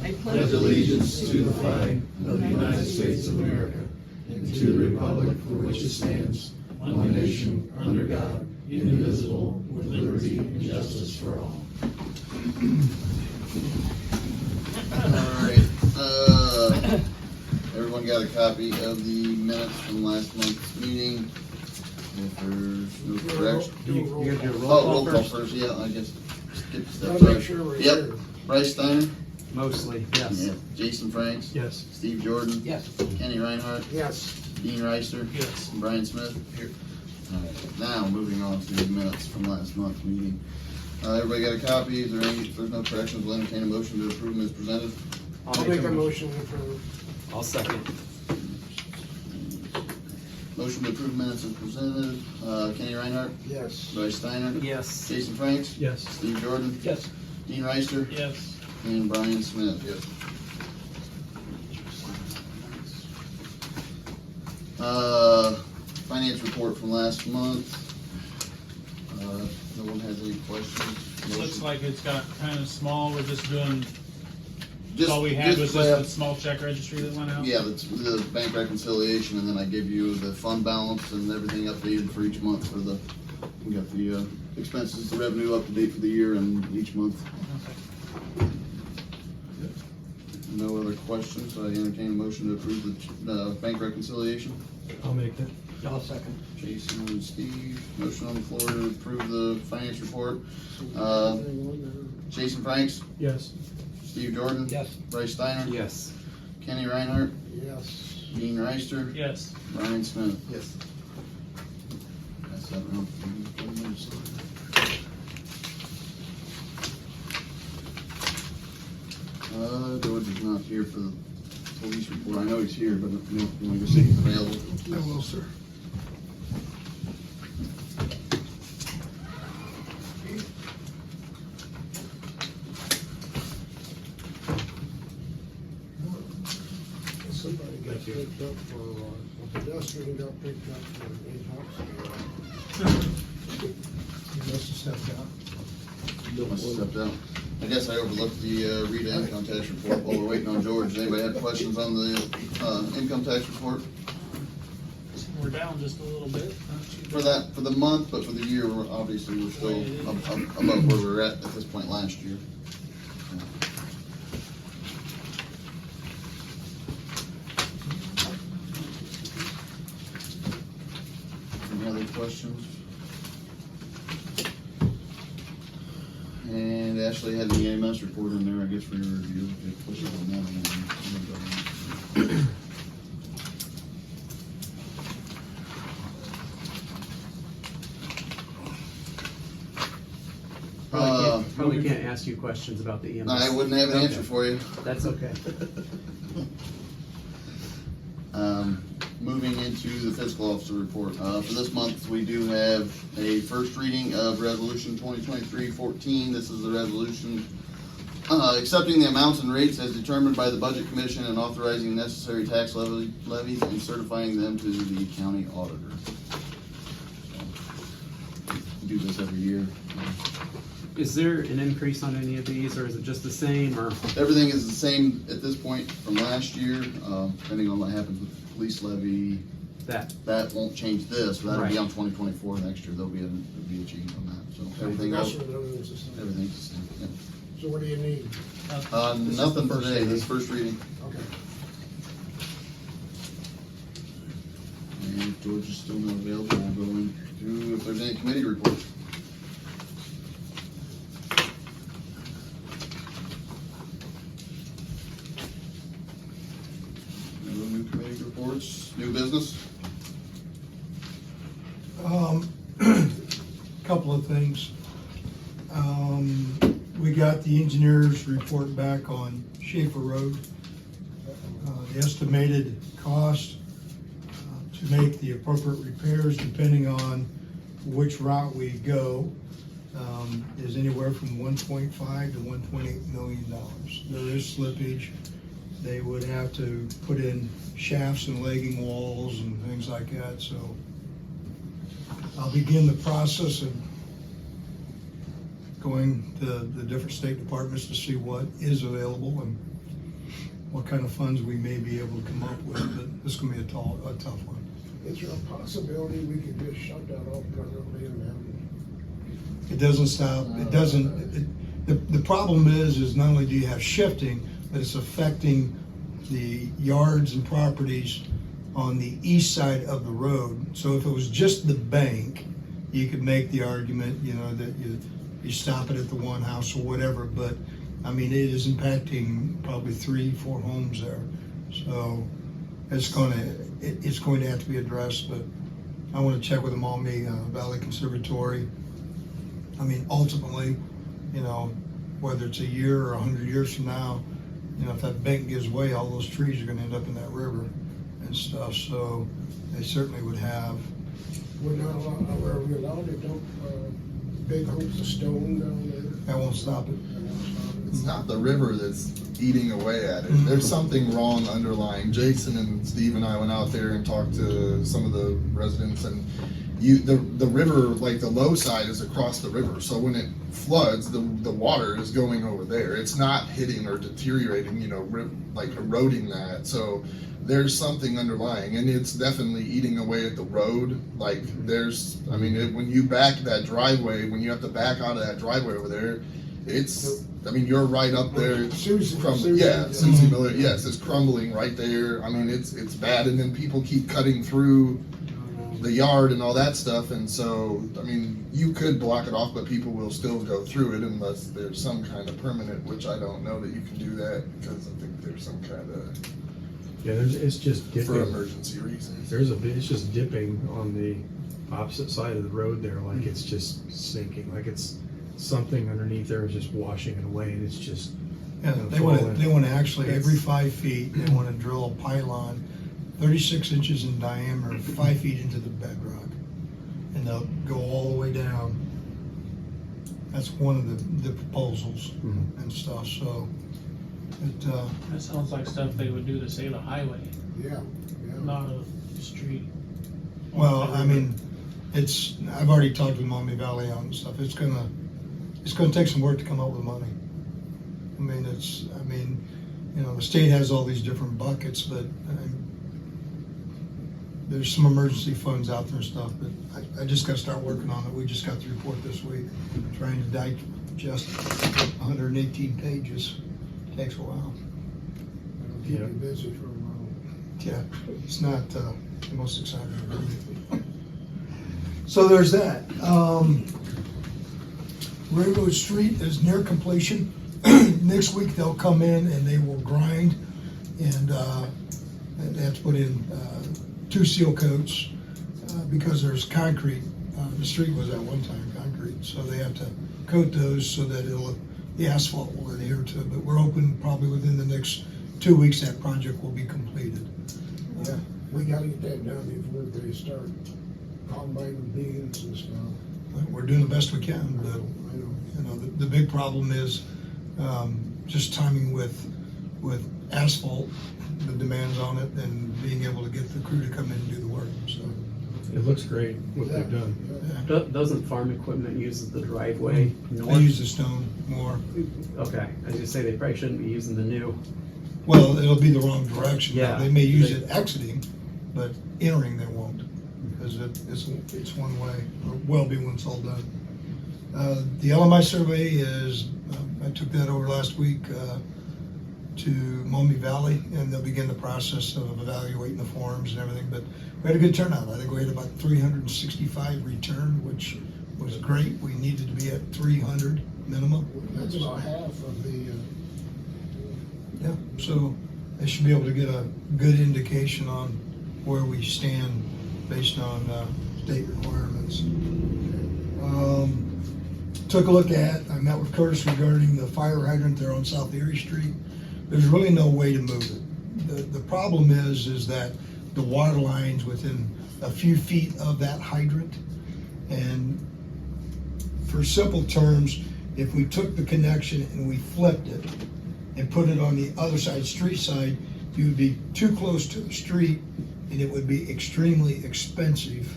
I pledge allegiance to the flag of the United States of America and to the republic for which it stands, one nation, under God, indivisible, with liberty and justice for all. Alright, everyone got a copy of the minutes from last month's meeting. If there's no correction. You gotta do a Roll call first, yeah, I guess. Skip steps. Gotta make sure we're Yep. here. Bryce Steiner? Mostly, yes. Yeah. Jason Franks? Yes. Steve Jordan? Yes. Kenny Reinhardt? Yes. Dean Reister? Yes. And Brian Smith? Here. Alright, now moving on to the minutes from last month's meeting. Everybody got a copy? Is there any, if there's no corrections, we'll entertain a motion to approve them as presented. I'll make a motion to approve. I'll second. Motion to approve minutes as presented. Kenny Reinhardt? Yes. Bryce Steiner? Yes. Jason Franks? Yes. Steve Jordan? Yes. Dean Reister? Yes. And Brian Smith. Yes. Finance report from last month. No one has any questions? Looks like it's got kind of small, we're just doing, Just- all we had was just, just the small check registry that went out? Yeah, that's the bank reconciliation, and then I give you the fund balance and everything updated for each month for the, we got the expenses, the revenue up to date for the year and each month. Okay. No other questions, I entertain a motion to approve the bank reconciliation. I'll make that. I'll second. Jason and Steve, motion on the floor to approve the finance report. Jason Franks, Yes. Steve Jordan. Yes. Bryce Steiner. Yes. Kenny Reinhardt, Yes. Dean Reister, Yes. Brian Smith. Yes. Pass that around. George is not here for the police report. I know he's here, but you want to go see if he's available. I will, sir. Somebody got picked up for, a pedestrian got picked up for an intoxicated. He must have stepped out. Must have stepped out. I guess I overlooked the Rita income tax report while we're waiting on George. Does anybody have questions on the income tax report? We're down just a little bit. For that, for the month, but for the year, we're obviously we're still above where we were at this point last year. Any other questions? And Ashley had the EMS report in there, I guess, for your review. If you have questions on that, I'm gonna- Probably can't ask you questions about the EMS. I wouldn't have an Okay. answer for you. That's okay. Moving into the fiscal officer report. For this month, we do have a first reading of resolution 2023-14. This is the resolution accepting the amounts and rates as determined by the budget commission and authorizing necessary tax levies and certifying them to the county auditor. We do this every year. Is there an increase on any of these, or is it just the same, or? Everything is the same at this point from last year, depending on what happens with the police levy. That won't change this, that'll be Right. on 2024 next year, there'll be a change on that, so everything else, That's what everything's the same. everything's the same, yeah. So what do you need? Nothing today, this first reading, Okay. and if George is still not available, we'll go into if there's any committee reports. No new committee reports, new business? Couple of things. We got the engineer's report back on Schaefer Road. The estimated cost to make the appropriate repairs, depending on which route we go, is anywhere from $1.5 to $1.8 million. There is slippage. They would have to put in shafts and legging walls and things like that, so I'll begin the process of going to the different state departments to see what is available and what kind of funds we may be able to come up with, but this is gonna be a tough one. Is there a possibility we could just shut that off permanently and then? It doesn't stop, it doesn't, the problem is not only do you have shifting, but it's affecting the yards and properties on the east side of the road. So if it was just the bank, you could make the argument, you know, that you stop it at the one house or whatever, but I mean, it is impacting probably 3-4 homes there. So it's going to have to be addressed, but I want to check with the Maumee Valley Conservatory. I mean, ultimately, you know, whether it's a year or 100 years from now, you know, if that bank gives way, all those trees are going to end up in that river and stuff. So they certainly would have. We're not allowed, are we allowed to dump big hoops of stone down there? That won't stop it. It's not the river that's eating away at it. There's something wrong underlying. Jason and Steve and I went out there and talked to some of the residents, and the river, like the low side is across the river. So when it floods, the water is going over there. It's not hitting or deteriorating, you know, like eroding that. So there's something underlying, and it's definitely eating away at the road. Like there's, I mean, when you back that driveway, when you have to back out of that driveway over there, it's, I mean, you're right up there. It's crumbling. Yeah, Susie Miller. Yes, it's crumbling right there. I mean, it's bad, and then people keep cutting through the yard and all that stuff, and so, I mean, you could block it off, but people will still go through it unless there's some kind of permanent, which I don't know that you can do that, because I think there's some kind of, Yeah, it's just dipping. for emergency reasons. It's just dipping on the opposite side of the road there, like it's just sinking, like it's something underneath there is just washing it away, and it's just. Yeah, you know, they want falling. to actually, every 5 feet, they want to drill a pylon 36 inches in diameter, 5 feet into the bedrock. And they'll go all the way down. That's one of the proposals and stuff, so. That sounds like stuff they would do to save a highway, Yeah, yeah. not a street. Well, I mean, I've already talked with Maumee Valley on stuff. It's gonna take some work to come up with money. I mean, you know, the state has all these different buckets, but there's some emergency funds out there and stuff, but I just gotta start working on it. We just got the report this week, trying to digest 118 pages. Takes a while. It'll keep you busy for a while. Yeah, it's not the most exciting read. So there's that. Railroad Street is near completion. Next week they'll come in and they will grind, and they have to put in 2 seal coats because there's concrete. The street was at one time concrete, so they have to coat those so that the asphalt will adhere to it. But we're hoping probably within the next 2 weeks that project will be completed. Yeah, we gotta get that done before they start combining beans and stuff. We're doing the best we can, but I know. you know, the big problem is just timing with asphalt, the demands on it, and being able to get the crew to come in and do the work, so. It looks great what they've done. Yeah. Doesn't farm equipment use the driveway They north? use the stone more. Okay, I was gonna say they probably shouldn't be using the new. Well, it'll be the wrong direction. Yeah. They may use it exiting, but entering they won't, because it's one way, or will be when it's all done. The LMI survey is, I took that over last week to Maumee Valley, and they'll begin the process of evaluating the forms and everything, but we had a good turnout. I think we had about 365 returned, which was great. We needed to be at 300 minimum. That's about half of the, Yeah, so they should be able to get a good indication on where we stand based on state requirements. Took a look I met with Curtis regarding the fire hydrant there on South Erie Street. There's really no way to move it. The problem is that the water line's within a few feet of that hydrant. And for simple terms, if we took the connection and we flipped it and put it on the other side, street side, you would be too close to the street and it would be extremely expensive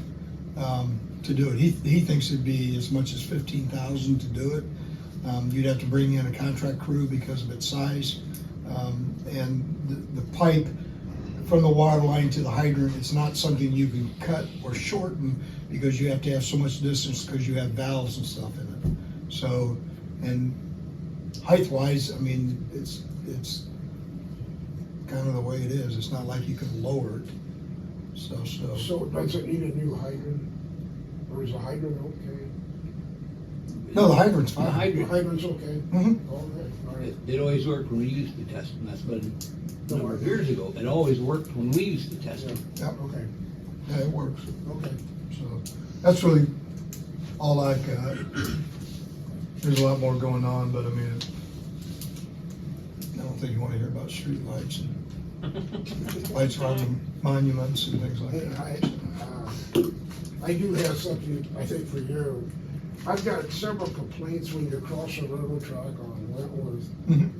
to do it. He thinks it'd be as much as $15,000 to do it. You'd have to bring in a contract crew because of its size. And the pipe from the water line to the hydrant, it's not something you can cut or shorten because you have to have so much distance because you have valves and stuff in it. So, and height-wise, I mean, it's kind of the way it is. It's not like you can lower it. So So does it need a new hydrant? Or is the hydrant okay? no, the hydrant's The fine. hydrant's okay? Mhm. All right. It always worked when we used to test them, that's been a number of years ago, it always worked when we used to test them. Okay, Yeah, it works. okay. So that's really all I've got. There's a lot more going on, but I mean, I don't think you want to hear about street lights and lights around the monuments and things like Hey, that. I do have something, I think, for you. I've got several complaints when you cross a railroad track on Wentworth. Mhm.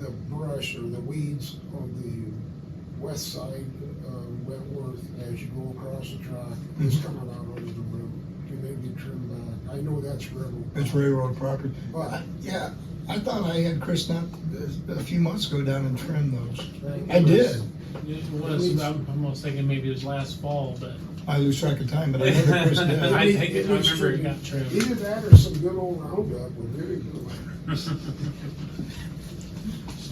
The brush or the weeds on the west side of Wentworth as you go across the track is Mhm. coming out onto the road. Can they be trimmed back? I know that's railroad. It's railroad property. But Yeah, I thought I had Chris not a few months ago down and trim those. Right. I did. It was, I'm almost thinking maybe it was last fall, but I lose track of time, but I know Chris did. I think I remember it got trimmed. Either that or some good old Roundup would really do it.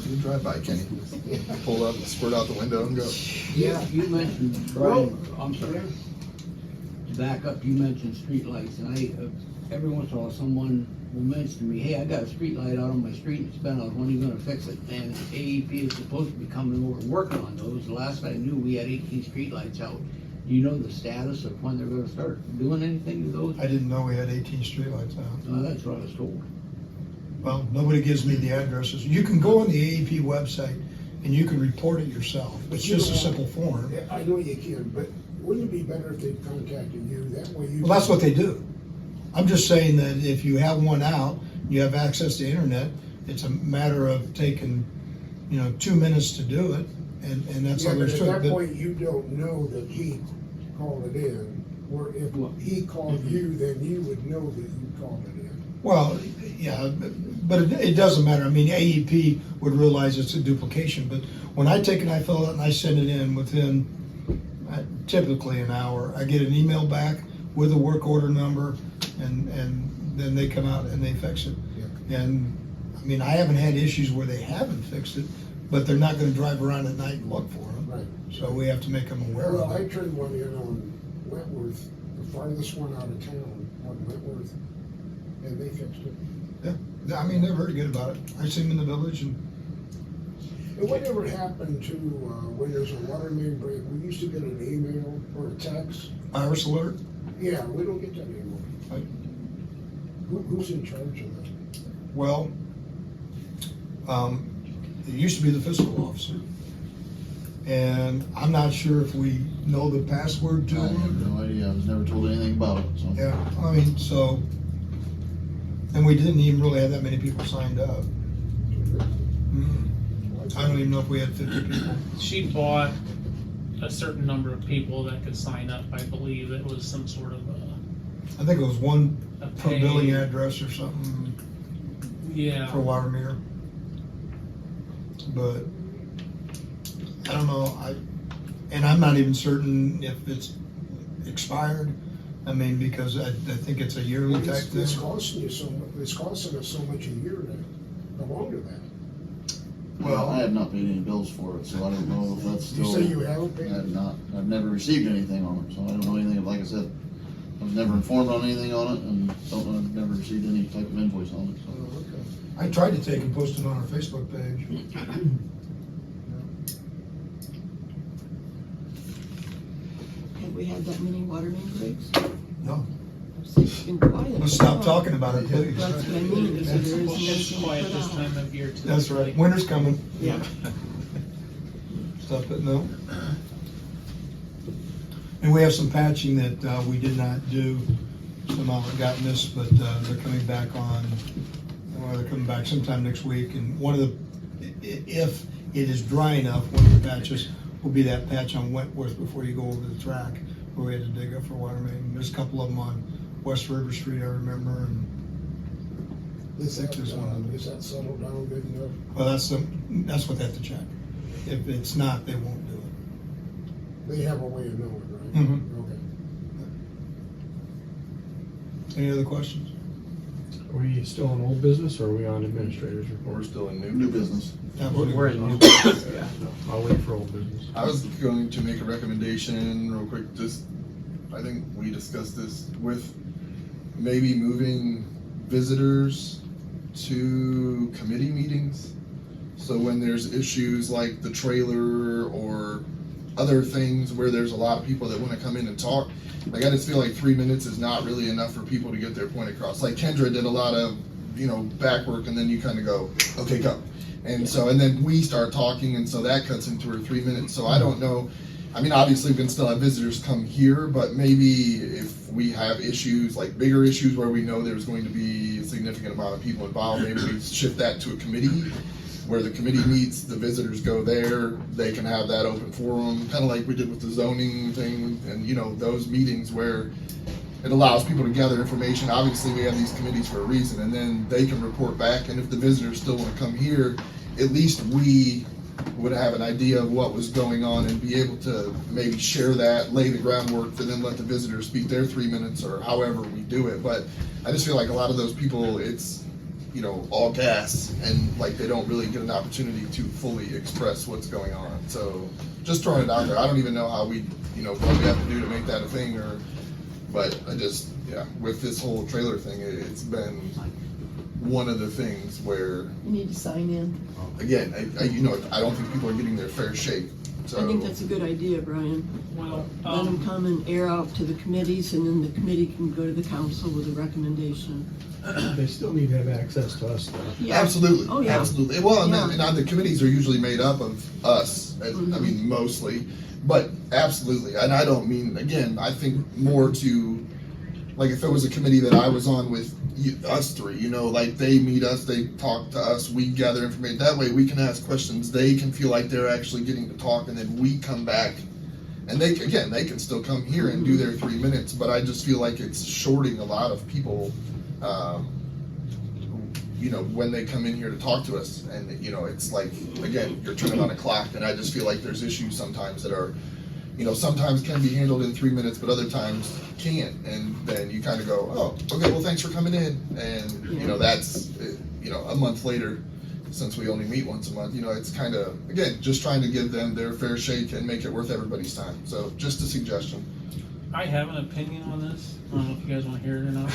You drive by, Kenny. Pull up, squirt out the window and go. Yeah, you mentioned, Brian, I'm sorry, to back up, you mentioned streetlights, and every once in a while, someone will mention to me, hey, I got a streetlight out on my street, and it's been out, when are you gonna fix it? And AEP is supposed to be coming over and working on those, the last I knew, we had 18 streetlights out. Do you know the status of when they're gonna start doing anything to those? I didn't know we had 18 streetlights out. That's what I was told. Well, nobody gives me the addresses. You can go on the AEP website and you can report it yourself. It's just a simple form. Yeah, I know you can, but wouldn't it be better if they contacted you? That way you. Well, that's what they do. I'm just saying that if you have one out, you have access to internet, it's a matter of taking, 2 minutes to do it, and that's Yeah, all but there's at to that it. point, you don't know that he called it in. Or if he called you, then you would know that you called it in. Well, yeah, but it doesn't matter. I mean, AEP would realize it's a duplication, but when I take it, I fill it and I send it in within typically an hour. I get an email back with a work order number, and then they come out and they fix it. Yeah. And, I mean, I haven't had issues where they haven't fixed it, but they're not gonna drive around at night and look for them. Right. So we have to make them aware Well, of I it. turned one in on Wentworth, the farthest one out of town, on Wentworth, and they fixed it. I mean, they're very good about it. I see them in the village, and And whatever happened to, when there's a water main break, we used to get an email or a text. Iris Alert, Yeah, we don't get that anymore. Right. Who's in charge of that? well, it used to be the fiscal officer. And I'm not sure if we know the password I to have it. no idea, I was never told anything about it, so. Yeah, I mean, so, and we didn't even really have that many people signed up. I don't even know if we had 50 people. She bought a certain number of people that could sign up. I believe it was some sort of I think it was one a per pay. billing address or something Yeah. for water meter. But I don't know, and I'm not even certain if it's expired. I mean, because I think it's a yearly type thing. It's costing you so much, it's costing us so much a year to go on to that. Well, I have not paid any bills for it, so I don't know if that's You still. say you haven't paid? I have not, I've never received anything on it, so I don't know anything, like I said, I was never informed on anything on it, and I've never received any type of invoice on it, so. Oh, okay. I tried to take and post it on our Facebook page. Have we had that many water main breaks? No, It's been quiet. let's stop talking about it, please. That's what I mean, so there It's isn't quiet anything this put out. time of year too. That's right, winter's coming. Yeah. Stop it, no. And we have some patching that we did not do. Some of it got missed, but they're coming back on, or they're coming back sometime next week. And one of the, if it is dry enough, one of the patches will be that patch on Wentworth before you go over the track, where we had to dig up for water main. There's a couple of them on West River Street, I remember, and Is that settled down good enough? Well, that's what they have to check. If it's not, they won't do it. They have a way of knowing, right? Mhm. Okay. Any other questions? Are we still on old business or are we on administrator's report? We're still in New business. We're in new business, yeah. I'll wait for old business. I was going to make a recommendation real quick, just, I think we discussed this with maybe moving visitors to committee meetings. So when there's issues like the trailer or other things where there's a lot of people that wanna come in and talk, like I just feel like 3 minutes is not really enough for people to get their point across. Like Kendra did a lot of, back work and then you kinda go, okay, go. And so, and then we start talking, and so that cuts into her 3 minutes. So I don't know. I mean, obviously, we can still have visitors come here, but maybe if we have issues, like bigger issues where we know there's going to be a significant amount of people involved, maybe we shift that to a committee where the committee meets, the visitors go there, they can have that open forum, kind of like we did with the zoning thing, and those meetings where it allows people to gather information. Obviously, we have these committees for a reason, and then they can report back. And if the visitors still want to come here, at least we would have an idea of what was going on and be able to maybe share that, lay the groundwork for then let the visitors speak their 3 minutes or however we do it. But I just feel like a lot of those people, it's, all gas and like they don't really get an opportunity to fully express what's going on. So just throwing it out there. I don't even know how we, what we have to do to make that a thing but I just, with this whole trailer thing, it's been one of the things where, You need to sign in. again, I don't think people are getting their fair shake. So I think that's a good idea, Brian. Well, Let them come and air out to the committees, and then the committee can go to the council with a recommendation. They still need to have access to us though. Yeah. Absolutely, Oh, yeah. absolutely. Well, and, Yeah. and the committees are usually made up of us. I mean, mostly, but absolutely. And I don't mean, again, I think more to, like, if it was a committee that I was on with us three, like they meet us, they talk to us, we gather information. That way, we can ask questions. They can feel like they're actually getting to talk, and then we come back. And they can still come here and do their 3 minutes. But I just feel like it's shorting a lot of people. When they come in here to talk to us, and it's like, again, you're turning on a clock, and I just feel like there's issues sometimes that are, sometimes can be handled in 3 minutes, but other times can't, and then you kind of go, oh, okay, well, thanks for coming in, and that's, a month later, since we only meet once a month, it's kind of, again, just trying to give them their fair shake and make it worth everybody's time. So just a suggestion. I have an opinion on this. I don't know if you guys want to hear it or not.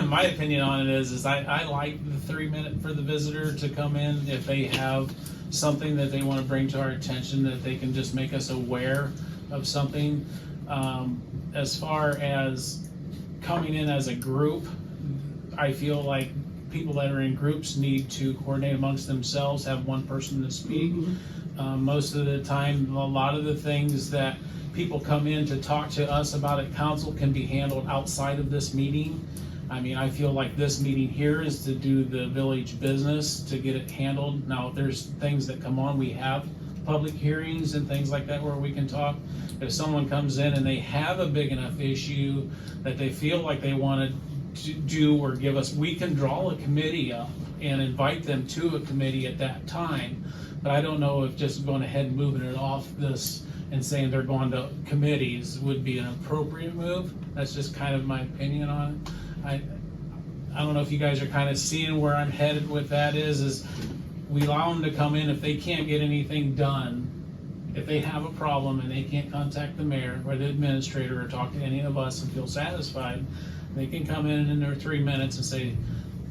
My opinion on it is I like the 3 minute for the visitor to come in if they have something that they want to bring to our attention, that they can just make us aware of something. As far as coming in as a group, I feel like people that are in groups need to coordinate amongst themselves, have one person to speak. Most of the time, a lot of the things that people come in to talk to us about at council can be handled outside of this meeting. I mean, I feel like this meeting here is to do the village business, to get it handled. Now, if there's things that come on, we have public hearings and things like that where we can talk. If someone comes in and they have a big enough issue that they feel like they want to do or give us, we can draw a committee up and invite them to a committee at that time. But I don't know if just going ahead and moving it off this and saying they're going to committees would be an appropriate move. That's just kind of my opinion on it. I don't know if you guys are kind of seeing where I'm headed with that is we allow them to come in if they can't get anything done. If they have a problem and they can't contact the mayor or the administrator or talk to any of us and feel satisfied, they can come in their 3 minutes and say,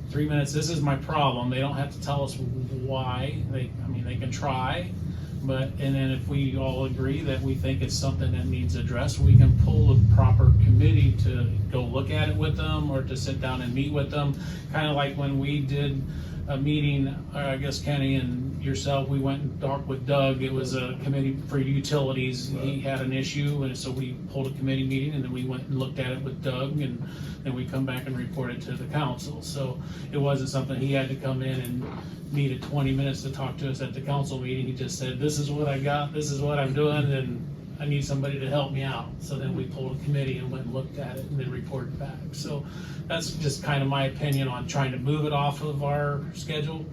3 minutes, this is my problem. They don't have to tell us why. They can try. And then if we all agree that we think it's something that needs addressed, we can pull a proper committee to go look at it with them or to sit down and meet with them. Kind of like when we did a meeting, I guess Kenny and yourself, we went and talked with Doug. It was a committee for utilities. He had an issue, and so we pulled a committee meeting, and then we went and looked at it with Doug, and then we come back and report it to the council. So it wasn't something he had to come in and meet at 20 minutes to talk to us at the council meeting. He just said, this is what I got, this is what I'm doing, and I need somebody to help me out. So then we pulled a committee and went and looked at it and then reported back. So that's just kind of my opinion on trying to move it off of our schedule.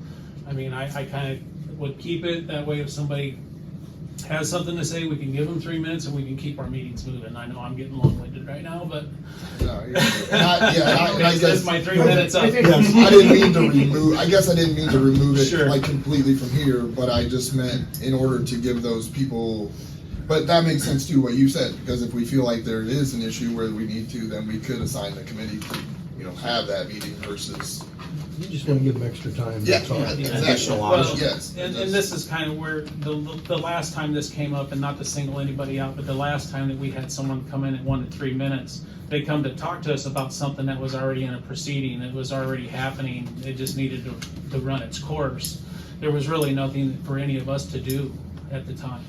I mean, I kind of would keep it that way. If somebody has something to say, we can give them 3 minutes and we can keep our meetings moving. I know I'm getting long-winded right now, but I that's guess, my 3 minutes up. yes, I didn't mean to remove, I guess I didn't mean to remove it Sure. like completely from here, but I just meant in order to give those people, but that makes sense too, what you said, because if we feel like there is an issue where we need to, then we could assign the committee to, have that meeting versus. You just want to give them extra time. Yeah, that's all. yeah, exactly. Additional Well, options. Yes. And this is kind of where the last time this came up, and not to single anybody out, but the last time that we had someone come in at 1 to 3 minutes, they come to talk to us about something that was already in a proceeding, that was already happening, it just needed to run its course. There was really nothing for any of us to do at the time.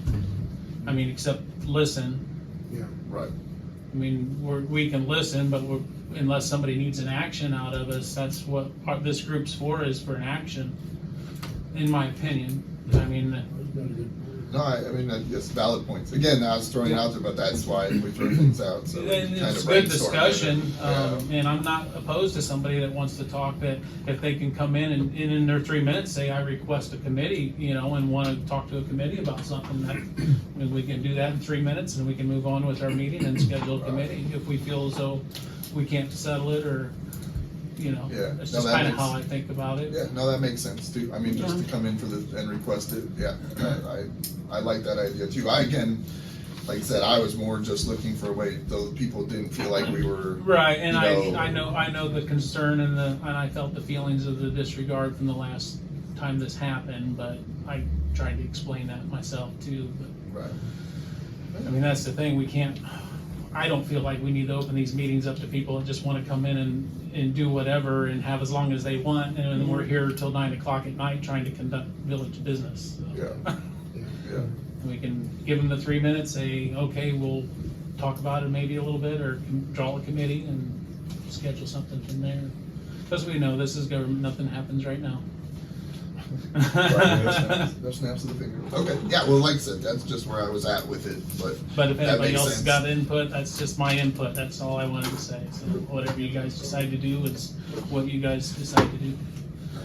I mean, except listen. Yeah. Right. I mean, we can listen, but unless somebody needs an action out of us, that's what this group's for, is for an action, in my opinion. I mean, No, I mean, yes, valid points. Again, I was throwing it out there, but that's why we throw things out. So we and kind it's of good brainstorm discussion, it. and I'm not opposed to somebody that wants to talk, that if they can come in and in their 3 minutes, say, I request a committee, and want to talk to a committee about something, that we can do that in 3 minutes, and we can move on with our meeting and schedule a committee if we feel as though we can't settle it, or, Yeah. that's No, just that kind of makes- how I think about it. Yeah, no, that makes sense too. I mean, just to come in for and request it, yeah, I like that idea too. Again, like I said, I was more just looking for a way, though people didn't feel like we were. Right, and you know, I know the concern and I felt the feelings of the disregard from the last time this happened, but I tried to explain that myself too. But Right. I mean, that's the thing, I don't feel like we need to open these meetings up to people that just want to come in and do whatever and have as long as they want, and then we're here till 9 o'clock at night trying to conduct village business. So. Yeah. Yeah. We can give them the 3 minutes, say, okay, we'll talk about it maybe a little bit, or draw a committee and schedule something from there. Because we know this is government, nothing happens right now. Right, no snaps of the finger. Okay, yeah, well, like I said, that's just where I was at with it, but If that anybody makes else has sense. got input, that's just my input, that's all I wanted to say. So whatever you guys decide to do is what you guys decide to do.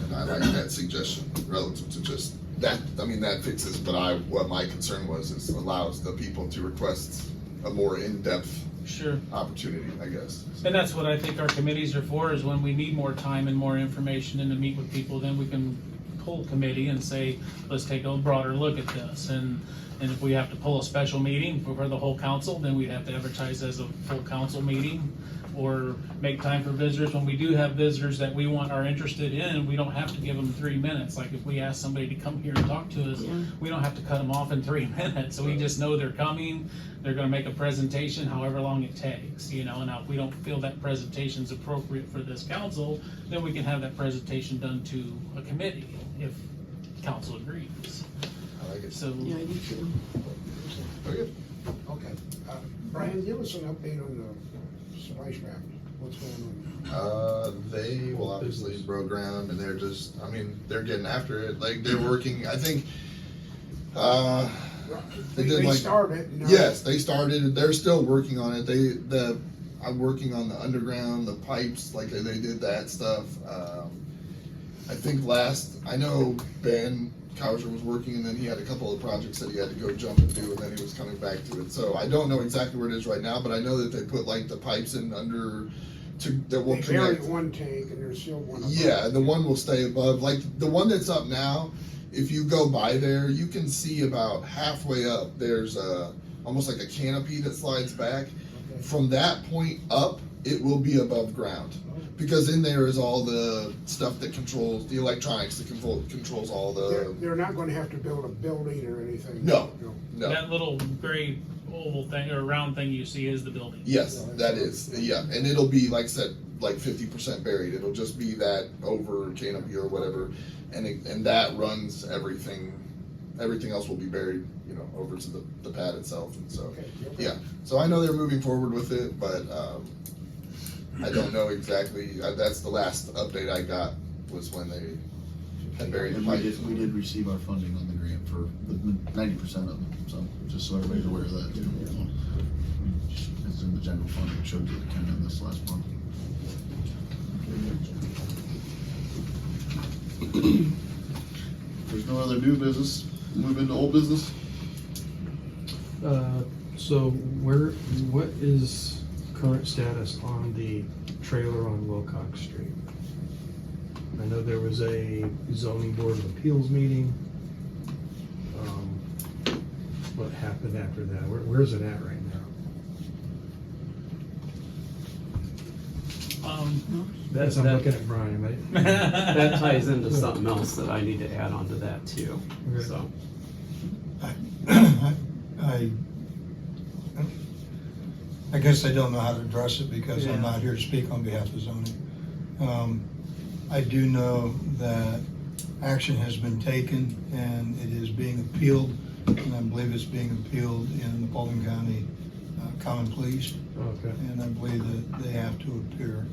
And I like that suggestion relative to just that. I mean, that fixes, but what my concern was is allows the people to request a more in-depth Sure. opportunity, I guess. And that's what I think our committees are for, is when we need more time and more information and to meet with people, then we can pull committee and say, let's take a broader look at this. And if we have to pull a special meeting for the whole council, then we'd have to advertise as a full council meeting, or make time for visitors. When we do have visitors that we are interested in, we don't have to give them 3 minutes. Like if we ask somebody to come here and talk to us, we don't have to cut them off in 3 minutes. So we just know they're coming, they're gonna make a presentation, however long it takes, Now, if we don't feel that presentation's appropriate for this council, then we can have that presentation done to a committee, if council agrees. I like it. So, Yeah, I do too. Very good. Okay. Brian, give us an update on the splash pad. What's going on? They will obviously broke ground, and they're just, I mean, they're getting after it. Like, they're working, I think, they did like. Started. Yes, they started, they're still working on it. I'm working on the underground, the pipes, like they did that stuff. I think I know Ben Coucher was working, and then he had a couple of projects that he had to go jump and do, and then he was coming back to it. So I don't know exactly where it is right now, but I know that they put like the pipes in under that will They connect. buried one tank and there's still one above. Yeah, the one will stay above. Like the one that's up now, if you go by there, you can see about halfway up. There's almost like a canopy that slides back. Okay. From that point up, it will be above ground. Because in there is all the stuff that controls the electronics that controls all They're not gonna have to build a building or anything. No. No. that little gray oval thing, or round thing you see is the building. Yes, that is. Yeah, and it'll be like I said, like 50% buried. It'll just be that over canopy or whatever, and that runs everything. Everything else will be buried, over to the pad itself. And so, Okay. yeah. So I know they're moving forward with it, but I don't know exactly. That's the last update I got was when they And we did receive our funding on the grant for the 90% of it, so just so everybody's aware of that too. It's in the general fund, it showed that it came in this last month. There's no other new business, move into old business? So what is current status on the trailer on Wilcox Street? I know there was a zoning board of appeals meeting. What happened after that? Where's it at right now? I'm looking at Brian, right? That ties into something else that I need to add on to that too, Okay. so. I guess I don't know how to address it because I'm not here to speak on behalf of zoning. I do know that action has been taken and it is being appealed, and I believe it's being appealed in the Paulding County Common Pleas, Okay. and I believe that they have to appear.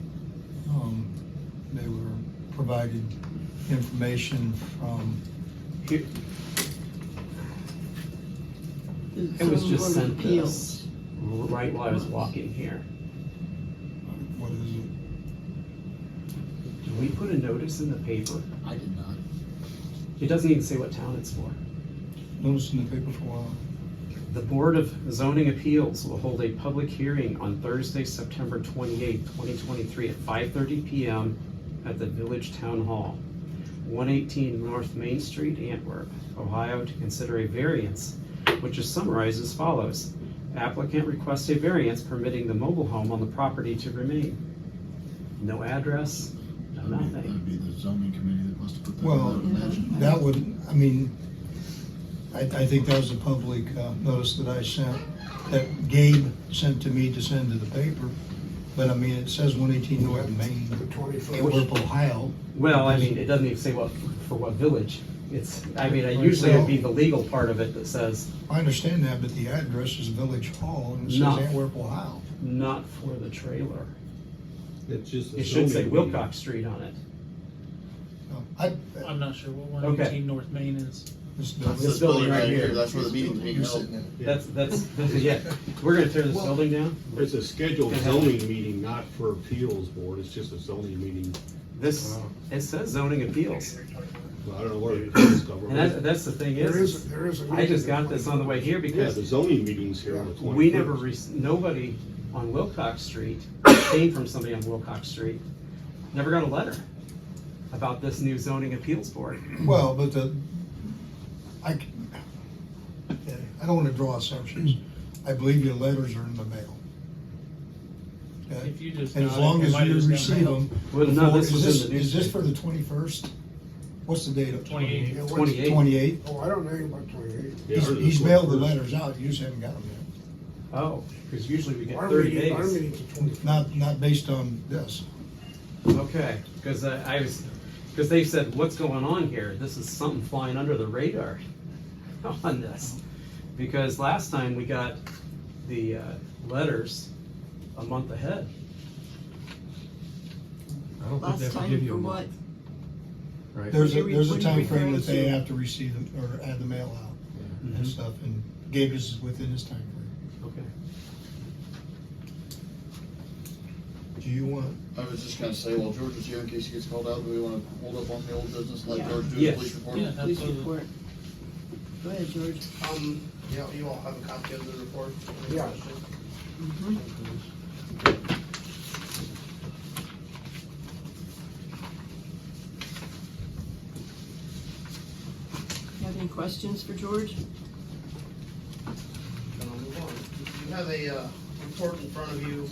They were provided information from, It was just sent this right while I was walking here. what is it? Did we put a notice in the paper? I did not. It doesn't even say what town it's for. Notice in the paper for a while. The Board of Zoning Appeals will hold a public hearing on Thursday, September 28, 2023 at 5:30 p.m. at the Village Town Hall, 118 North Main Street, Antwerp, Ohio, to consider a variance, which is summarized as follows. Applicant requests a variance permitting the mobile home on the property to remain. No address, no nothing. That'd be the zoning committee that must have put that. Well, I would imagine. that would, I mean, I think that was a public notice that I sent, that Gabe sent to me to send to the paper. But I mean, it says 118 North Main, The 21st. Antwerp, Ohio. Well, I mean, it doesn't even say for what village. It's, I mean, usually it'd be the legal part of it that says I understand that, but the address is Village Hall and it says No. Antwerp, Ohio. not for the trailer. It's just. It should say Wilcox Street on it. I'm not sure what Okay. 118 North Main is. This This building right here. That's where the meeting You're is. sitting in. That's, yeah. We're gonna tear this building down? It's a scheduled zoning meeting, not for appeals board, it's just a zoning meeting. This, it says zoning appeals. Well, I don't know what it is, cover. And that's the thing There is, is a. I just got this on the way here Yeah, because the zoning meeting's here on the 21st. we never, nobody on Wilcox Street, came from somebody on Wilcox Street, never got a letter about this new zoning appeals board. Well, but I don't want to draw assumptions. I believe your letters are in the mail. Okay? If you just And as got it, long it as might you have just got receive mailed. them. Well, no, before- this was in the Is this for newspaper. the 21st? What's the date of 28th. Yeah, what's- 28. 28? Oh, I don't know anything about 28. Yeah, ours is He's mailed the 21st. letters out, you just haven't got them yet. Oh, because usually we get Our 30 meeting, our days. meeting's the 21st. Not based on this. Okay, because I was, because they said, what's going on here? This is something flying under the radar on this. Because last time we got the letters a month ahead. I don't think Last they ever time give you for a what? month. Right? There's a What are you time frame referring that they to? have to receive them, or add the mail out and Mhm. stuff, and Gabe is within his time frame. Okay. Do you want, I was just gonna say, while George is here, in case he gets called out, do we wanna hold up on the old business and let Yeah. George do Yes. the police report? Yeah. Police Absolutely. report. Go ahead, George. Yeah, you all have a copy of the report? Any Yeah. questions? Mhm. You have any questions for George? Then I'll move on. You have a report in front of you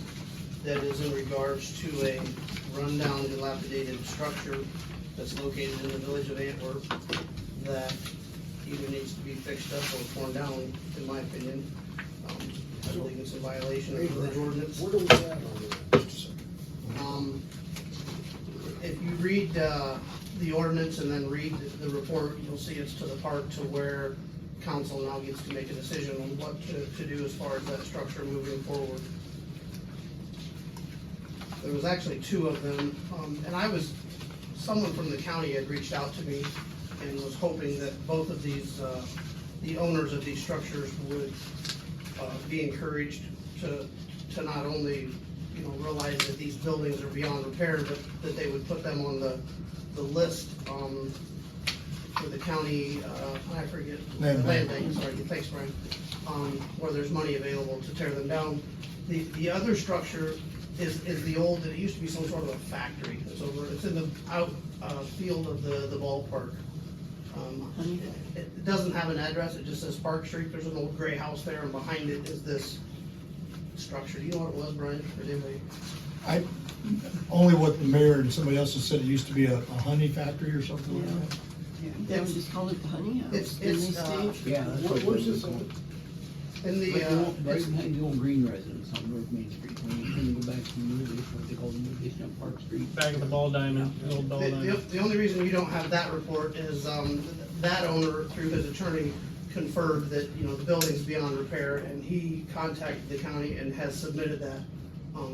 that is in regards to a rundown, dilapidated structure that's located in the village of Antwerp that either needs to be fixed up or torn down, in my opinion. I believe it's in violation Hey, of the village ordinance. Where do we at on that? Just a second. If you read the ordinance and then read the report, you'll see it's to the part to where council now gets to make a decision on what to do as far as that structure moving forward. There was actually two of them, and I was someone from the county had reached out to me and was hoping that both of these, the owners of these structures would be encouraged to not only, realize that these buildings are beyond repair, but that they would put them on the list for the county, I forget. Land bank. Bank, sorry, thanks, Brian. Where there's money available to tear them down. The other structure is the old, it used to be some sort of a factory. It's in the field of the ballpark. It doesn't have an address, it just says Park Street. There's an old gray house there, and behind it is this structure. Do you know what it was, Brian? Or did they? Only what the mayor and somebody else has said, it used to be a honey factory or something like that. They would just call it the honey house. It's, Didn't they it's, state? Yeah, that's what Where's it this was. at? in the, Right it's- behind the old green residence on North Main Street, when you go back to the movie, what they call the movie, it's on Park Street. Back at the ball diamond, the old ball diamond. the only reason you don't have that report is, that owner, through his attorney, conferred that, the building's beyond repair, and he contacted the county and has submitted that,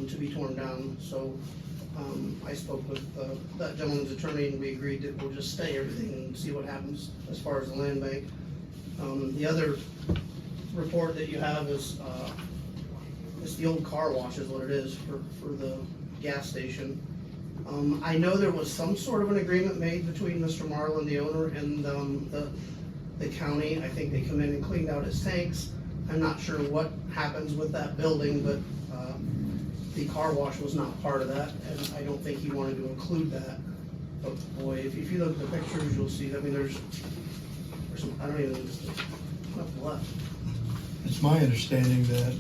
to be torn down. So, I spoke with, that gentleman's attorney, and we agreed that we'll just stay everything and see what happens as far as the land bank. The other report that you have is, it's the old car wash is what it is for the gas station. I know there was some sort of an agreement made between Mr. Marlin, the owner, and, the county. I think they come in and cleaned out his tanks. I'm not sure what happens with that building, but, the car wash was not part of that, and I don't think he wanted to include that. But boy, if you look at the pictures, you'll see, I mean, there's some, I don't even, nothing left. It's my understanding that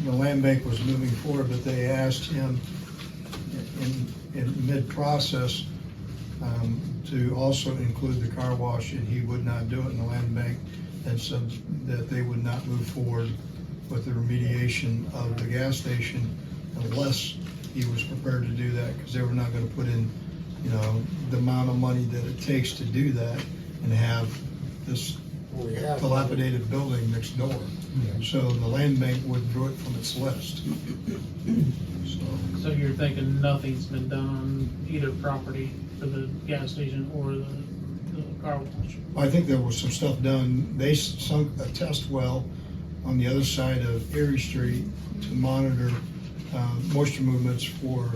the land bank was moving forward, but they asked him in mid-process to also include the car wash, and he would not do it in the land bank, and said that they would not move forward with the remediation of the gas station unless he was prepared to do that, because they were not gonna put in, the amount of money that it takes to do that and have this We have. dilapidated building next door. So the land bank withdrew it from its list. So, So you're thinking nothing's been done on either property for the gas station or the car wash? I think there was some stuff done. They sunk a test well on the other side of Erie Street to monitor moisture movements for,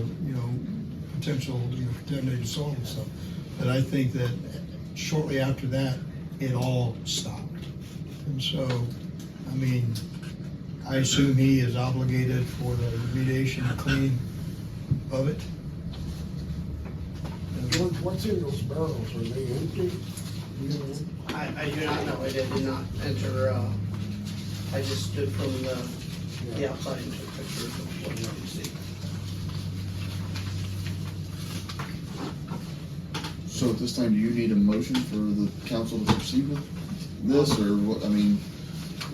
potential contaminated soil and stuff. But I think that shortly after that, it all stopped. And so, I assume he is obligated for the remediation and cleaning of it. What's in those barrels? Are they empty? I do not know, I did not enter, I just stood from the outside and took pictures of what you can see. So at this time, do you need a motion for the council to proceed with this, or what,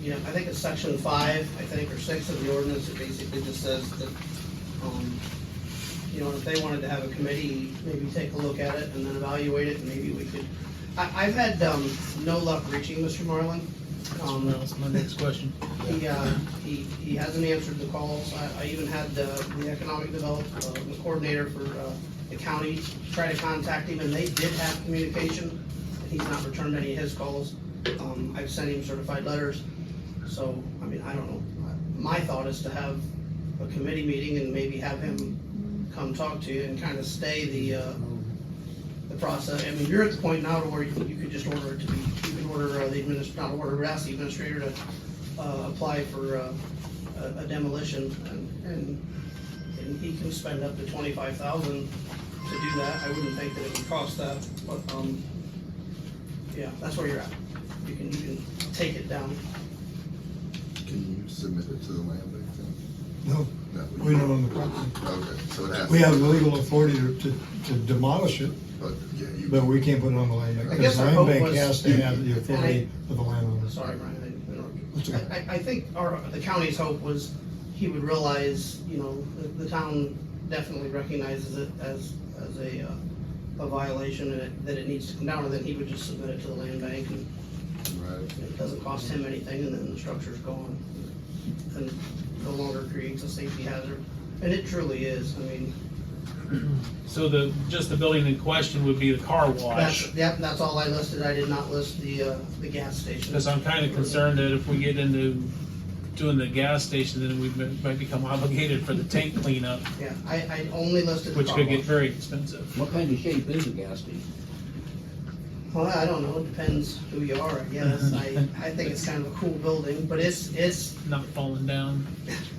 Yeah, I think it's section 5, or 6 of the ordinance, it basically just says that, if they wanted to have a committee, maybe take a look at it and then evaluate it, and maybe we could, I've had, no luck reaching Mr. Marlin. That's my next question. He hasn't answered the calls. I even had the economic development coordinator for the county try to contact him, and they did have communication. He's not returned any of his calls. I've sent him certified letters. So, I don't know. My thought is to have a committee meeting and maybe have him come talk to you and kind of stay the process. You're at the point now to where you could just order it to be, you can order ask the administrator to apply for a demolition, and he can spend up to $25,000 to do that. I wouldn't think that it would cost that, but, yeah, that's where you're at. You can take it down. Can you submit it to the land bank then? No, No. we don't own the property. Okay, so it has. We have legal authority to demolish it, But, yeah, you. but we can't put it on the land bank. I guess Because the our land hope bank was- has to have the authority of the landowner. Sorry, Brian, I didn't interrupt That's you. okay. I think the county's hope was he would realize, the town definitely recognizes it as a violation, and that it needs to come down, and then he would just submit it to the land bank, and Right. it doesn't cost him anything, and then the structure's gone. And no longer creates a safety hazard. And it truly is. So just the building in question would be the car wash. That's all I listed. I did not list the gas station. Because I'm kind of concerned that if we get into doing the gas station, then we might become obligated for the tank cleanup, Yeah, I only listed the which car could get wash. very expensive. What kind of shape is a gas station? Well, I don't know. It depends who you are, I guess. I think it's kind of a cool building, but it's Not falling down.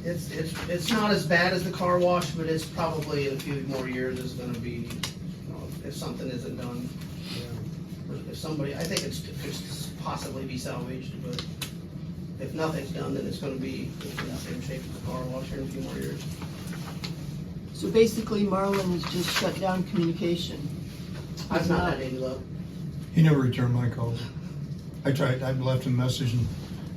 not as bad as the car wash, but it's probably in a few more years is gonna be, you know, if something isn't done. Or if somebody, I think it could possibly be salvaged, but if nothing's done, then it's gonna be in the same shape as the car wash here in a few more years. So basically Marlin has just shut down communication. I've not had any luck. He never returned my calls. I tried, I left him a message, and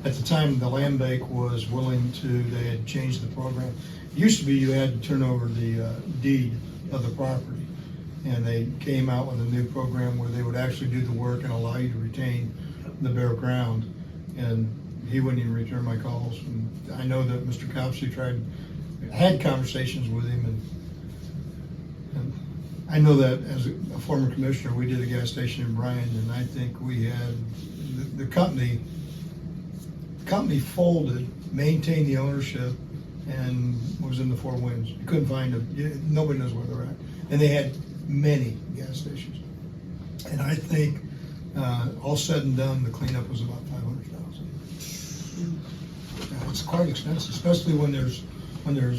at the time, the land bank was willing to, they had changed the program. It used to be you had to turn over the deed of the property, and they came out with a new program where they would actually do the work and allow you to retain the bare ground, and he wouldn't even return my calls. And I know that Mr. Copsey had conversations with him, and I know that as a former commissioner, we did a gas station in Bryan, and I think we had, the company folded, maintained the ownership, and was in the Four Winds. You couldn't find them, nobody knows where they're at. And they had many gas stations. And I think, all said and done, the cleanup was about $500,000. It's quite expensive, especially when there's,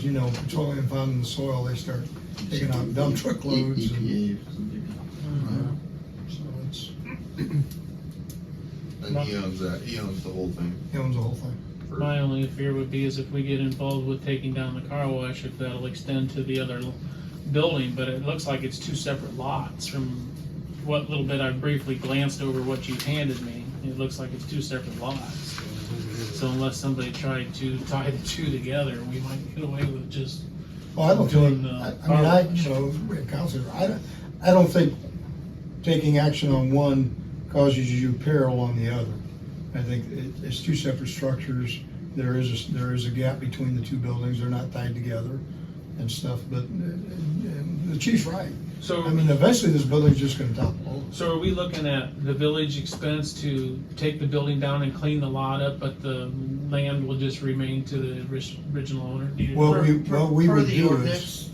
you know, petroleum found in the soil, they start taking out dump truck loads. And, so it's, And he owns that, he owns the whole thing. he owns the whole thing. My only fear would be is if we get involved with taking down the car wash, if that'll extend to the other building, but it looks like it's two separate lots from what little bit I briefly glanced over what you handed me. It looks like it's two separate lots. So unless somebody tried to tie the two together, we might get away with just Well, I don't doing think, the I mean, car wash. you know, Counselor, I don't think taking action on one causes you peril on the other. I think it's two separate structures. There is a gap between the two buildings. They're not tied together and stuff, but and the chief's right. So, I mean, eventually this building's just gonna topple over. so are we looking at the village expense to take the building down and clean the lot up, but the land will just remain to the original owner? Well, we Per would the do is, ordinance,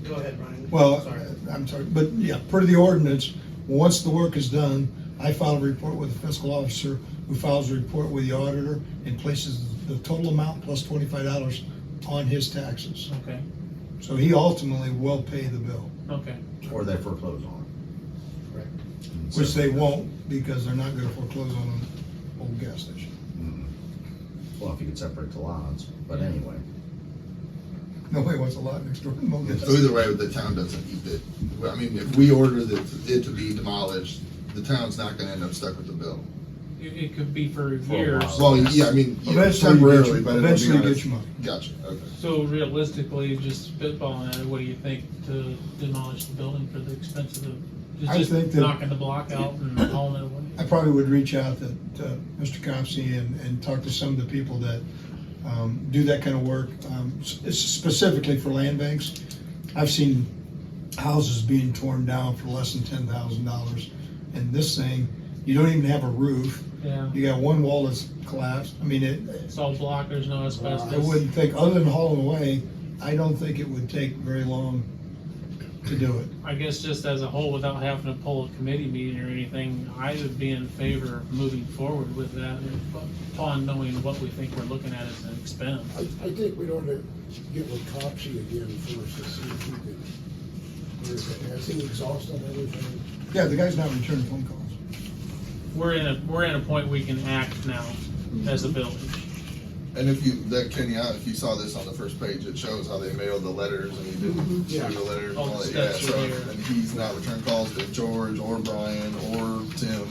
go ahead, Brian. well, Sorry. I'm sorry, but yeah, per the ordinance, once the work is done, I file a report with the fiscal officer, who files a report with the auditor and places the total amount plus $25 on his taxes. Okay, So he ultimately will pay the bill, okay. Or they foreclose on which they won't, because they're not gonna foreclose on an old gas station. it. Well, if you could separate the lots, but anyway. Nobody wants a lot next door to an old gas So station. either way, the town doesn't need it. I mean, if we order it to be demolished, the town's not gonna end up stuck with the bill. It could be for For a years. while. Well, yeah, I mean, you know, Eventually you get temporarily, your- but it'll be eventually on you a- get your money. Gotcha, okay. So realistically, just spitballing at it, what do you think to demolish the building for the expense of I just think that- knocking the block out and hauling it away? I probably would reach out to Mr. Copsey and talk to some of the people that do that kind of work, specifically for land banks. I've seen houses being torn down for less than $10,000, and this thing, you don't even have a roof. Yeah, You got one wall that's collapsed. I mean, it's all block, there's no I asbestos. wouldn't think, other than hauling away, I don't think it would take very long to do it. I guess just as a whole, without having to pull a committee meeting or anything, I would be in favor of moving forward with that upon knowing what we think we're looking at as an expense. I think we ought to get with Copsey again first to see if he could, has he exhausted everything? Yeah, the guy's not returning phone calls. We're in a point we can act now as a village. And if you saw this on the first page, it shows how they mailed the letters and he didn't show the letters and All all the that, yeah, steps so, are here. and he's not returned calls to George or Brian or Tim.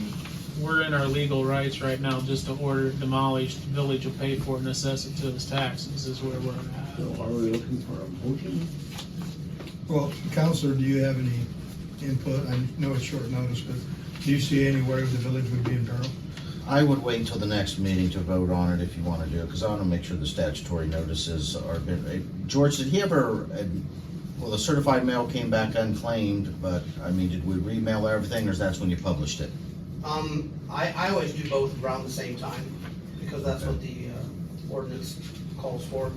We're in our legal rights right now just to order it demolished. The village will pay for it and assess it to its taxes is where we're at. So are we looking for a motion? Well, Counselor, do you have any input? I know it's short notice, but do you see anywhere the village would be in peril? I would wait until the next meeting to vote on it if you want to do it, because I want to make sure the statutory notices are good. George, did he ever Well, the certified mail came back unclaimed, but, I mean, did we remail everything, or is that's when you published it? I always do both around the same time, because that's what the ordinance calls for.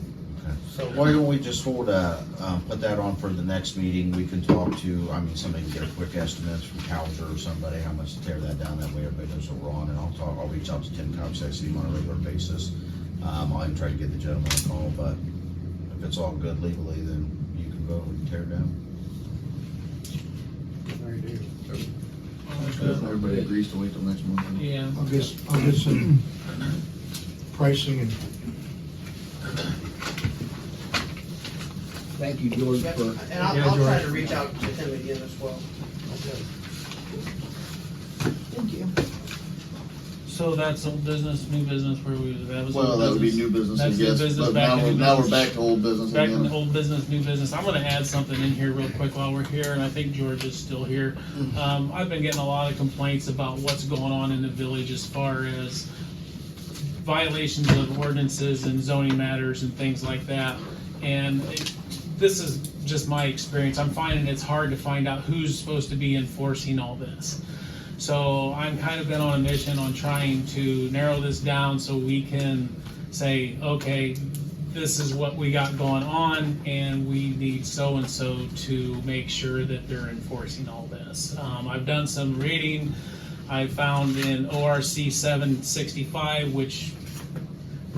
So, Why don't we just put that on for the next meeting? We can talk to, I mean, somebody can get a quick estimate from Cowser or somebody, how much to tear that down, that way everybody knows what we're on, and I'll reach out to Tim Cox, I see him on a regular basis. I'll even try to get the gentleman a call, but if it's all good legally, then you can go and tear it down. Everybody agrees to wait till next month. Yeah. I'll get some pricing and Thank you, George, yep, for, and I'll try to reach out to him again as well. Thank you. So that's old business, new business, where that was. Well, old that would be business. new business, I That's new guess, business, but back to new now we're business. back to old business Back again. to old business, new business. I'm gonna add something in here real quick while we're here, and I think George is still here. I've been getting a lot of complaints about what's going on in the village as far as violations of ordinances and zoning matters and things like that. And this is just my experience. I'm finding it's hard to find out who's supposed to be enforcing all this. So I'm kind of been on a mission on trying to narrow this down so we can say, okay, this is what we got going on, and we need so-and-so to make sure that they're enforcing all this. I've done some reading. I found in ORC 765, which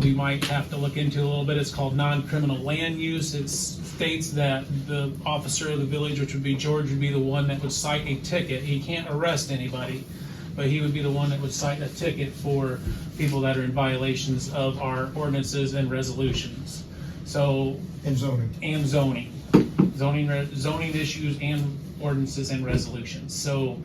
we might have to look into a little bit. It's called non-criminal land use. It states that the officer of the village, which would be George, would be the one that would cite a ticket. He can't arrest anybody, but he would be the one that would cite a ticket for people that are in violations of our ordinances and resolutions. So, and zoning. and zoning issues and ordinances and resolutions. So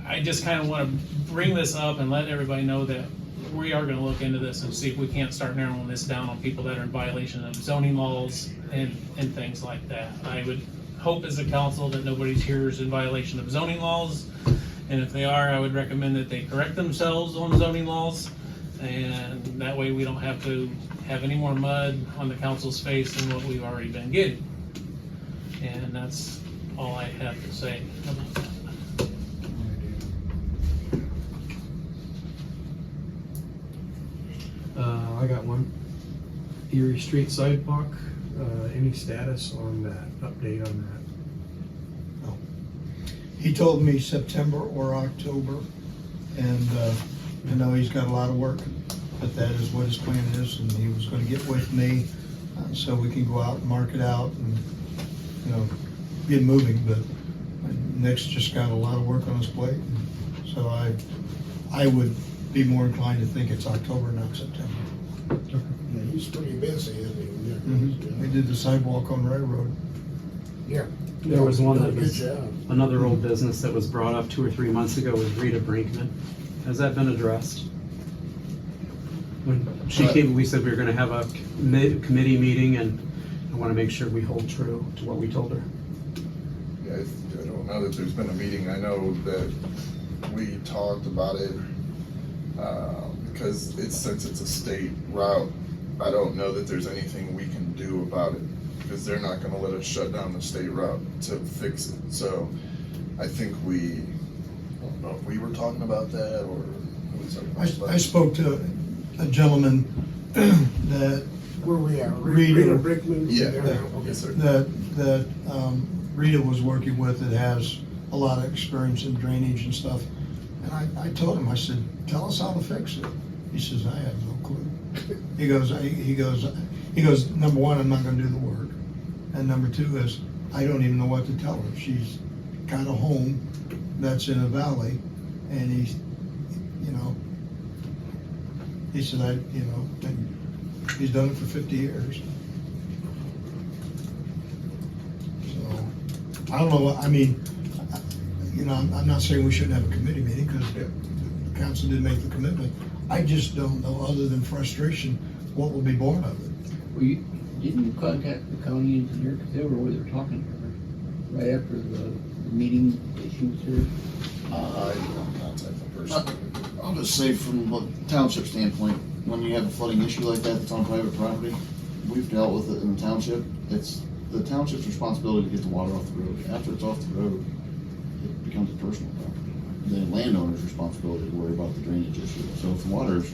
I just kind of want to bring this up and let everybody know that we are going to look into this and see if we can't start narrowing this down on people that are in violation of zoning laws and things like that. I would hope as a council that nobody's here is in violation of zoning laws, and if they are, I would recommend that they correct themselves on zoning laws, and that way we don't have to have any more mud on the council's face than what we've already been getting. And that's all I have to say about that. I got one. Erie Street sidewalk, any status on that, update on that? He told me September or October, and I know he's got a lot of work, but that is what his plan is, and he was gonna get with me so we can go out and mark it out and, you know, get moving, but Nick's just got a lot of work on his plate, so I would be more inclined to think it's October, not September. Yeah, he's pretty busy, isn't he? We did the sidewalk on Railroad. Yeah. There was one that Good was, job. another old business that was brought up 2 or 3 months ago was Rita Brinkman. Has that been addressed? When she came, we said we were gonna have a committee meeting, and I wanna make sure we hold true to what we told her. Yeah, I don't know that there's been a meeting. I know that we talked about it, because since it's a state route, I don't know that there's anything we can do about it, because they're not gonna let us shut down the state route to fix it. So I think I don't know if we were talking about that, or who was talking about I spoke to a gentleman that Where we at? Rita. Brickman? Yeah, Okay. yes, sir. that Rita was working with that has a lot of experience in drainage and stuff. And I told him, I said, tell us how to fix it. He says, I have no clue. He goes, number one, I'm not gonna do the work. And number two is, I don't even know what to tell her. She's got a home that's in a valley, and he said, and he's done it for 50 years. So, I don't know, I'm not saying we shouldn't have a committee meeting, because the council did make the commitment. I just don't know, other than frustration, what will be born of it. well, didn't you contact the county engineer, because they were over there talking to her right after the meeting that she was here? I don't contact the person. I'll just say from a township standpoint, when you have a flooding issue like that that's on private property, we've dealt with it in the township. It's the township's responsibility to get the water off the road. After it's off the road, it becomes a personal property. The landowner's responsibility to worry about the drainage issue. So if the water's,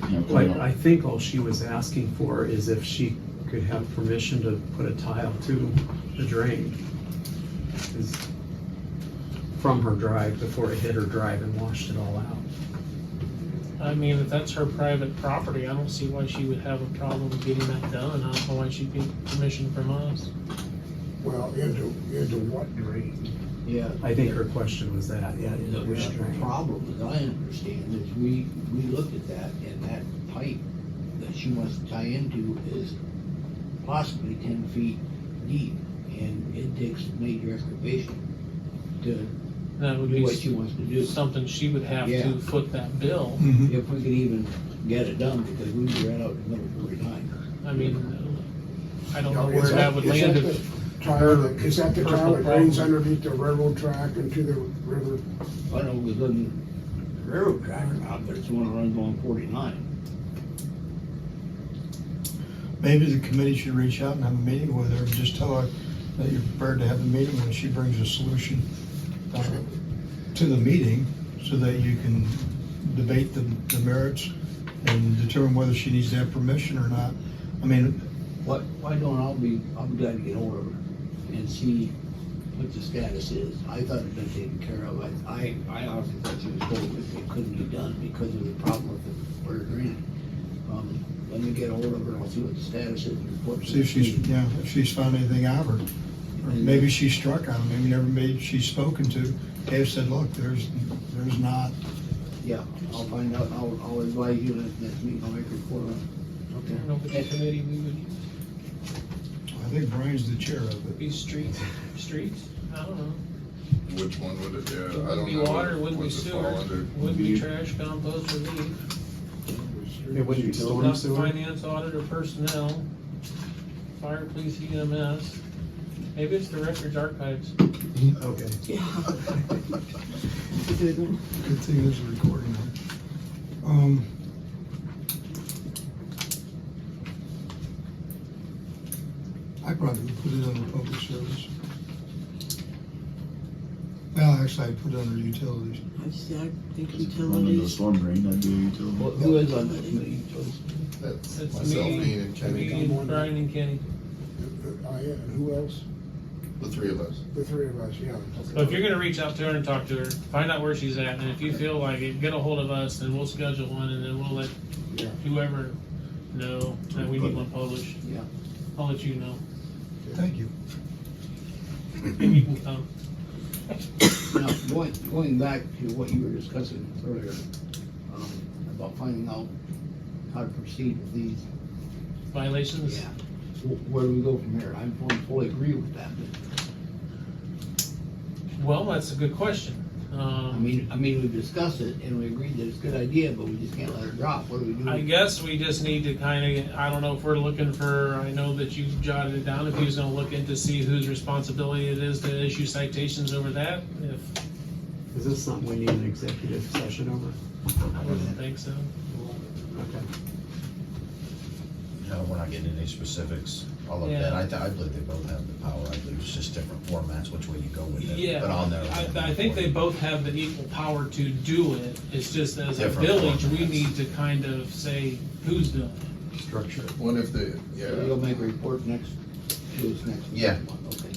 coming But I up, think all she was asking for is if she could have permission to put a tile to the drain. Is from her drive before it hit her drive and washed it all out. I mean, if that's her private property, I don't see why she would have a problem getting that done. I don't know why she'd get permission from us. Well, into what drain? Yeah. I think her question was that, yeah, The which drain? problem, as I understand, is we looked at that, and that pipe that she wants to tie into is possibly 10 feet deep, and it takes major excavation to That would do be what she wants to do. something she would have Yeah. to foot that bill. Mhm. If we could even get it done, because we were right out in the middle every time. I mean, I don't know Now, where is that would is land. that if- the tile that- Is that the tile that Personal drains problem. underneath the railroad track into the river? I know it was on the railroad track or not, but it's the one that runs on 49. Maybe the committee should reach out and have a meeting with her and just tell her that you're prepared to have a meeting when she brings a solution to the meeting so that you can debate the merits and determine whether she needs to have permission or not. I mean, Why don't I'll be glad to get hold of her and see what the status is. I thought it'd been taken care of. I honestly thought she was told that it couldn't be done because of the problem with the water drain. Let me get hold of her and I'll see what the status is. and report to see if the she's, meeting. if she's found anything out of her. Or maybe she's struck on them, maybe she's spoken to, have said, look, there's not. Yeah, I'll find out. I'll advise you next meeting. I'll make a report on it. I don't know which committee we would I think Brian's the chair of it. be. Streets? I don't know. Which one would it, yeah, I Wouldn't don't be know. water, wouldn't be What's it fall sewer, under? wouldn't be trash, compost, relief. It wouldn't be storm Not sewer? finance, audit, or personnel. Fire, police, EMS. Maybe it's the records archives. Okay. Yeah. Good one. Good thing there's a recording on. I probably would put it under public service. Well, actually, I'd put it under utilities. I think under the utilities. storm drain, that'd be a utility. Who is on that committee? That's It's myself, me, Ian, and Kenny, me, Brian, and Kenny. And who else? the three of us. The three of us, yeah. So if you're gonna reach out to her and talk to her, find out where she's at, and if you feel like it, get a hold of us, and we'll schedule one, and then we'll let Yeah. whoever know that we need one published. Yeah. I'll let you know. Thank you. And you can come. Now, going back to what you were discussing earlier, about finding out how to proceed with these, Violations? yeah, where do we go from here? I fully agree with that, but, Well, that's a good question. I mean, we've discussed it and we agreed that it's a good idea, but we just can't let it drop. What do we do? I guess we just need to kinda, I don't know if we're looking for, I know that you jotted it down, if he was gonna look into see whose responsibility it is to issue citations over that, if, Is this something we need an executive session over? I wouldn't think so. Okay. No, we're not getting into any specifics. I'll look at it. I believe they both have the power. I believe it's just different formats, which way you go with it. Yeah, But on there. I think they both have the equal power to do it, it's just as a Different village, we formats. need to kind of say who's doing it. Structure. What if they, So you'll make a report to us next Yeah. month, okay?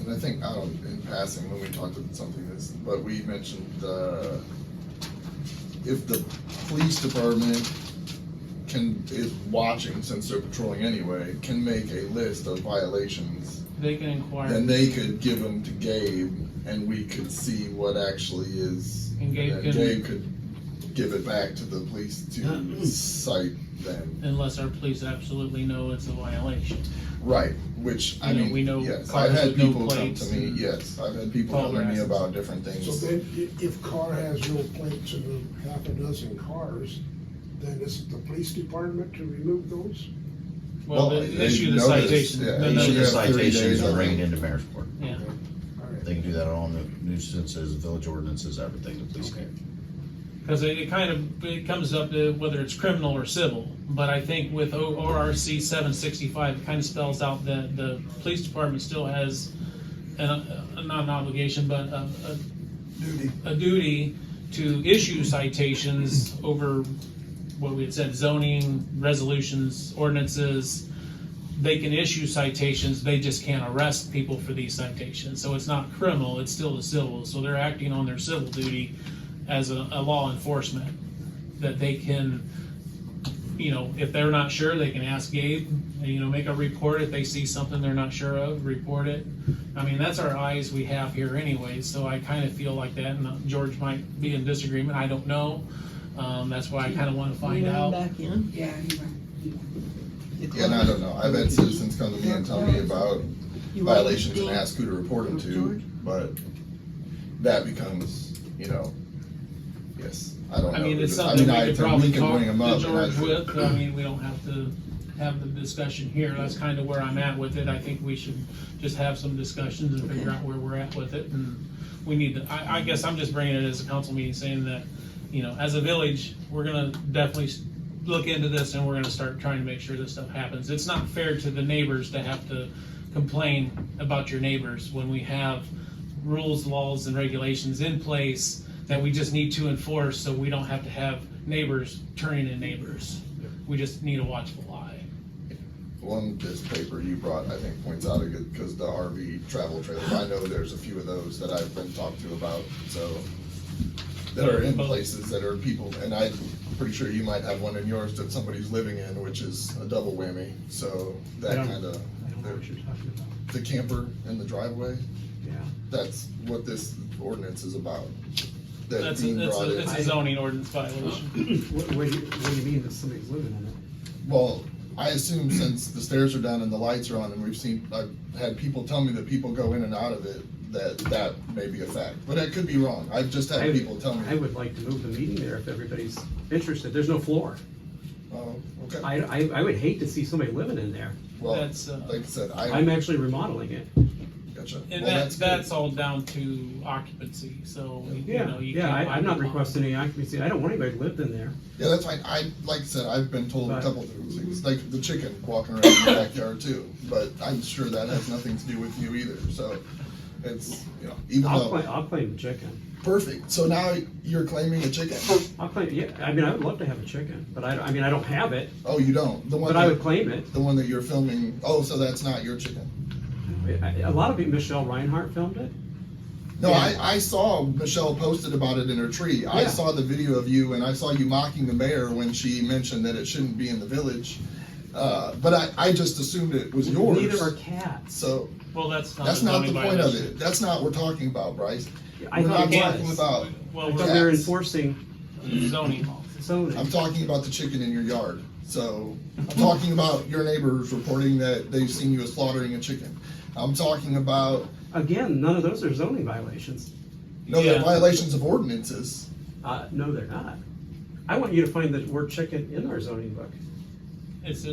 and I think, in passing, when we talked about something this, but we mentioned, if the police department is watching, since they're patrolling anyway, can make a list of violations, They can inquire. then they could give them to Gabe, and we could see what actually is. And Gabe then can- Gabe could give it back to the police to cite them. Unless our police absolutely know it's a violation. Right, which, I You know, mean, we know yes, cars I've had with no people come plates to me, and yes, I've had people tall come to me grasses. about different So things. then, if car has no plates and half a dozen cars, then is it the police department to remove those? Well, Well, they they issue the notice, citation. yeah, Then they Issue they'll- should the have 30 citations days and on bring it. it into mayor's court. Yeah. All right. They can do that on the nuisances, village ordinances, everything, the police can. Because it comes up to whether it's criminal or civil. But I think with ORC 765, it kind of spells out that the police department still has not an obligation, but a duty to issue citations over what we had said, zoning, resolutions, ordinances. They can issue citations, they just can't arrest people for these citations. So it's not criminal, it's still a civil. So they're acting on their civil duty as a law enforcement, that they can, if they're not sure, they can ask Gabe, make a report. If they see something they're not sure of, report it. I mean, that's our eyes we have here anyway, so I kind of feel like that, and George might be in disagreement, I don't know. That's why I kind of want to find out. Back in. Yeah, Yeah, and I don't know. I've had citizens come to me and tell me about You want violations and to- ask who to report them to, George? but that becomes, yes, I don't know. I mean, it's I something mean, we I could think probably we can talk bring 'em to up, and I George think- with. I mean, we don't have to have the discussion here. That's kind of where I'm at with it. I think we should just have some discussions and figure out where we're at with it. And we need to, I guess I'm just bringing it as a council meeting, saying that, as a village, we're gonna definitely look into this, and we're gonna start trying to make sure this stuff happens. It's not fair to the neighbors to have to complain about your neighbors when we have rules, laws, and regulations in place that we just need to enforce, so we don't have to have neighbors turning in neighbors. We just need a watchful eye. One, this paper you brought, I think, points out a good, because the RV travel trailer, I know there's a few of those that I've been talked to about, so, that are in places that are people, and I'm pretty sure you might have one in yours that somebody's living in, which is a double whammy, so that kind of, I don't know what you're talking about. the camper in the driveway, Yeah. that's what this ordinance is about. That That's Dean brought it's in. a zoning ordinance violation. What do you mean that somebody's living in it? Well, I assume since the stairs are down and the lights are on, and I've had people tell me that people go in and out of it, that may be a fact, but I could be wrong. I've just had people tell me. I would like to move the meeting there if everybody's interested. There's no floor. Oh, okay. I would hate to see somebody living in there. Well, That's, like I said, I'm actually remodeling it. gotcha. And Well, that's good. all down to occupancy, so, Yeah, you yeah, can't. I'm not requesting any occupancy. I don't want anybody lived in there. Yeah, that's fine. Like I said, I've been told a But- couple different things, like the chicken walking around in the backyard too, but I'm sure that has nothing to do with you either, so it's, even though, I'll claim the chicken. perfect. So now you're claiming a chicken? I'll claim, yeah, I mean, I would love to have a chicken, but I don't have it, Oh, you don't? The one but I that- would claim it. The one that you're filming, oh, so that's not your chicken? A lot of people, Michelle Reinhardt filmed it. No, Yeah. I saw Michelle posted about it in her tree. I Yeah. saw the video of you, and I saw you mocking the mayor when she mentioned that it shouldn't be in the village. But I just assumed it was yours. Neither are cats. So Well, that's not. that's a not zoning the point of violation. it. That's not what we're talking about, Bryce. I We're thought not it talking was. about Well, I we're thought we were cats. enforcing zoning laws. zoning. I'm talking about the chicken in your yard. So I'm talking about your neighbors reporting that they've seen you slaughtering a chicken. I'm talking about, Again, none of those are zoning violations. no, they're Yeah. violations of ordinances. No, they're not. I want you to find the word chicken in our zoning book. It's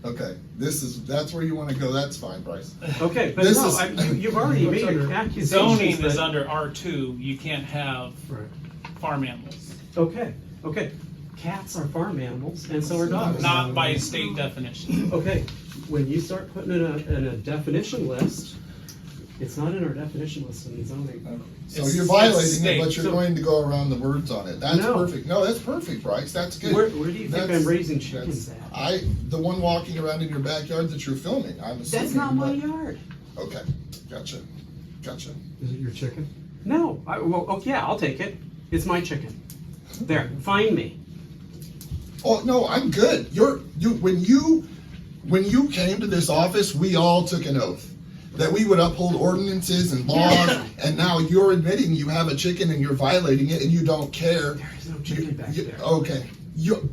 Okay, that's where you want to go. That's fine, Bryce. Okay, but This no, is- you've already What's made under- accusations zoning is that- under R2, you can't have Right. farm animals, Okay, cats are farm animals, and so are dogs. not by state definition. Okay, when you start putting in a definition list, it's not in our definition list in the zoning. So It's- you're it's violating it, state. but you're So- going to go around the words on it. That's No. perfect. No, that's perfect, Bryce. That's good. Where do you think That's- I'm raising chickens that's- at? the one walking around in your backyard that you're filming, I'm assuming. That's not my but- yard. Okay, gotcha. Is it your chicken? No, yeah, I'll take it. It's my chicken. There, find me. Oh, no, I'm good. When you came to this office, we all took an oath that we would uphold ordinances and laws, and now you're admitting you have a chicken and you're violating it and you don't care. There is no chicken back there. Okay.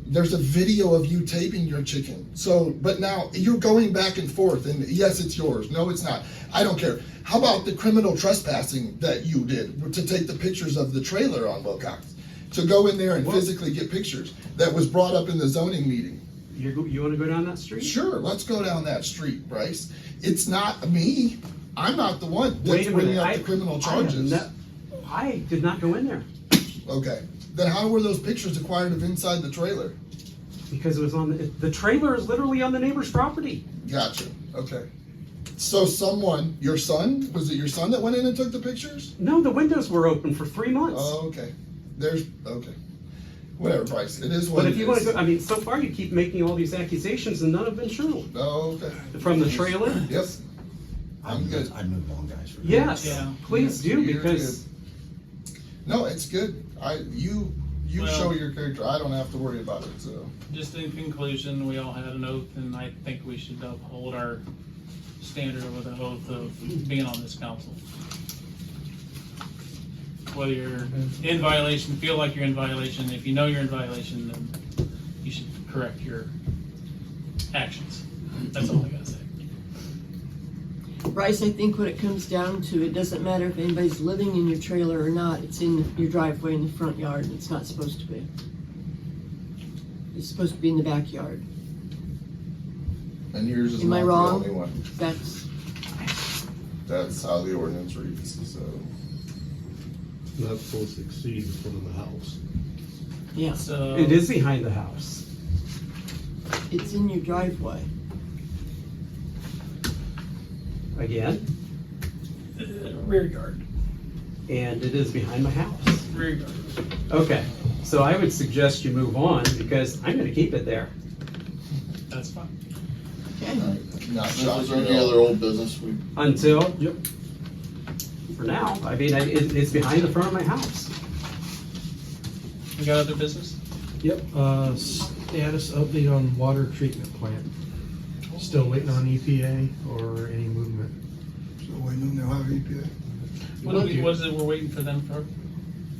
There's a video of you taping your chicken. So, but now you're going back and forth, and yes, it's yours. No, it's not. I don't care. How about the criminal trespassing that you did to take the pictures of the trailer on Wilcox? To go in there and physically get pictures that was brought up in the zoning meeting. You want to go down that street? Sure, let's go down that street, Bryce. It's not me. I'm not the one that's Wait a bringing minute. up the criminal charges. I did not go in there. Okay, Then how were those pictures acquired of inside the trailer? Because it was on, the trailer is literally on the neighbor's property. Gotcha, okay. So someone, your son, was it your son that went in and took the pictures? No, the windows were open for 3 months. Oh, okay. Okay. Whatever, Bryce, it is what But it if you want is. to go, I mean, so far you keep making all these accusations and none have been true. Oh, okay. From the trailer? Yep. I'm good. I'd move on, guys. for Yes, Yeah. please do, You're because No, it's good. You Well- show your character. I don't have to worry about it, so. Just in conclusion, we all had an oath, and I think we should uphold our standard with an oath of being on this council. Whether you're in violation, feel like you're in violation, if you know you're in violation, then you should correct your actions. That's all I gotta say. Bryce, I think what it comes down to, it doesn't matter if anybody's living in your trailer or not, it's in your driveway in the front yard, and it's not supposed to be. It's supposed to be in the backyard. And yours is Am not I the wrong? only one. That's how the ordinance reads, so. Not supposed to exceed in front of the house. Yeah, So. it is behind the house. it's in your driveway. Again, Rear yard, and it is behind my house. rear yard. Okay, so I would suggest you move on because I'm gonna keep it there. That's fine. Okay, Not Is there any shocking at all. other old business? Until, for now, I mean, it's behind the front of my house. We got other business? Yep, status update on water treatment plant. Still waiting on EPA or any movement? So waiting on the Ohio EPA. What is it we're waiting for them for?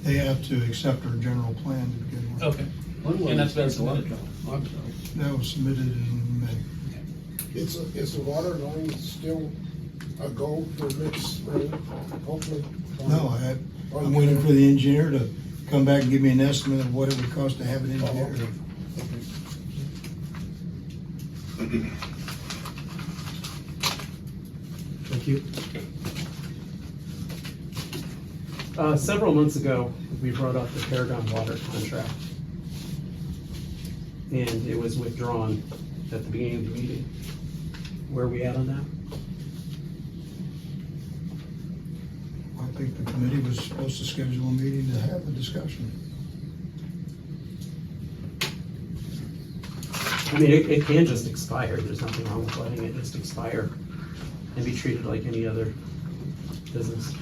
They have to accept our general plan to begin with. Okay. When will And that's it been start to submitted. work, though? I'm sorry. That was submitted in May. Is the water line still a go for next spring, hopefully? No, I'm waiting for the engineer to come back and give me an estimate of what it would cost to have it Oh, engineered. okay. Thank you. Several months ago, we brought up the Paragon Water contract. And it was withdrawn at the beginning of the meeting. Where are we at on that? I think the committee was supposed to schedule a meeting to have a discussion. I mean, it can just expire, there's nothing wrong with letting it just expire and be treated like any other business.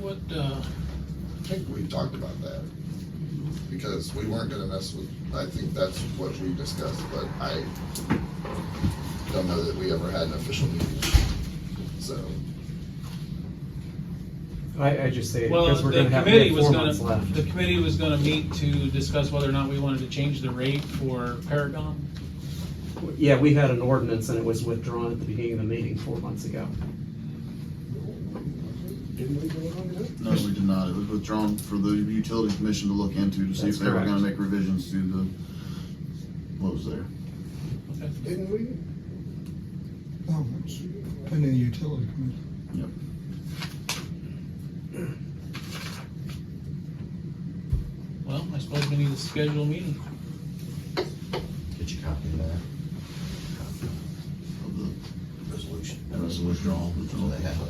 What, I think we talked about that, because we weren't gonna mess with, I think that's what we discussed, but I don't know that we ever had an official meeting, so. I just say it well, because we're the gonna have committee was 4 gonna, months left. the committee was gonna meet to discuss whether or not we wanted to change the rate for Paragon. Yeah, we had an ordinance and it was withdrawn at the beginning of the meeting 4 months ago. Didn't we go on that? No, we did not. It was withdrawn for the utility commission to look into to see if That's they were gonna correct. make revisions to the, what was there. Didn't we? No, it's pending the utility committee. Well, I suppose we need to schedule a meeting. Get you a copy of that. Of the Resolution. That was withdrawn. So they have it.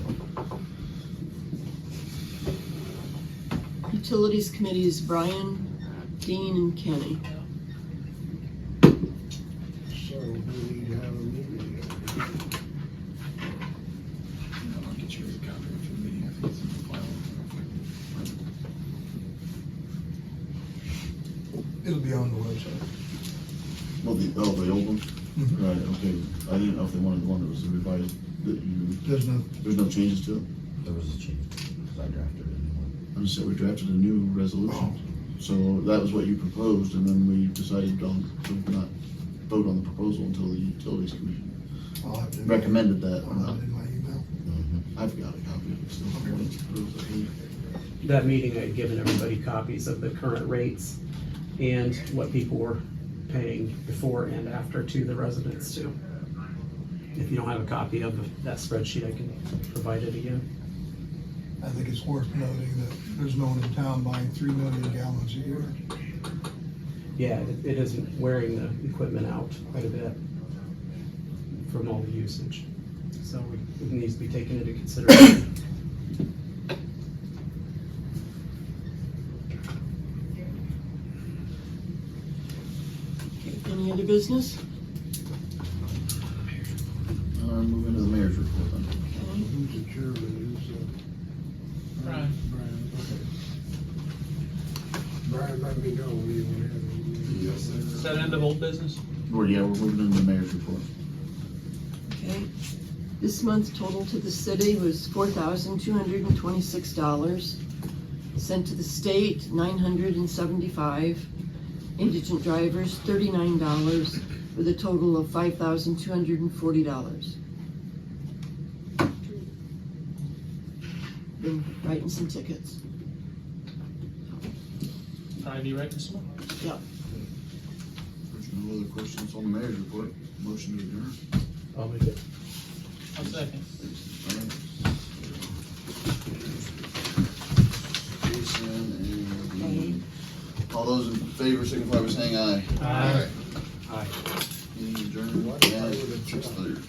Utilities Committee is Brian, Dean, and Kenny. So we need to have a meeting. I'll get you a copy of the meeting, I think it's in the file. It'll be on the website. Well, the old one? Mhm. Right, okay. I didn't know if they wanted the one that was revised, that you, There's no no changes to it? There was a change, because I drafted it anyway. I'm just saying, we drafted a new resolution. So that was what you proposed, and then we decided to not vote on the proposal until the utilities commission I'll have to. recommended that. I'll have it in my email. I've got a copy of it still. That meeting, I had given everybody copies of the current rates and what people were paying before and after to the residents too. If you don't have a copy of that spreadsheet, I can provide it again. I think it's worth noting that there's no one in town buying 3 million gallons a year. Yeah, it isn't wearing the equipment out quite a bit from all the usage. So it needs to be taken into consideration. Any other business? Move into the mayor's report then. Who's the chairman? Brian. Brian, okay. Brian, let me know when you want to have a Yes, sir. Is that end of old business? Well, yeah, we're moving into the mayor's report. Okay. This month's total to the city was $4,226. Sent to the state, $975. Indigent drivers, $39, with a total of $5,240. Been writing some tickets. Probably be writing some more. There's no other questions on the mayor's report. Motion to adjourn. I'll make it. I'll second. Jason and Dean. All those in favor signify by saying aye. Aye. Aye. Meeting adjourned at 6:30.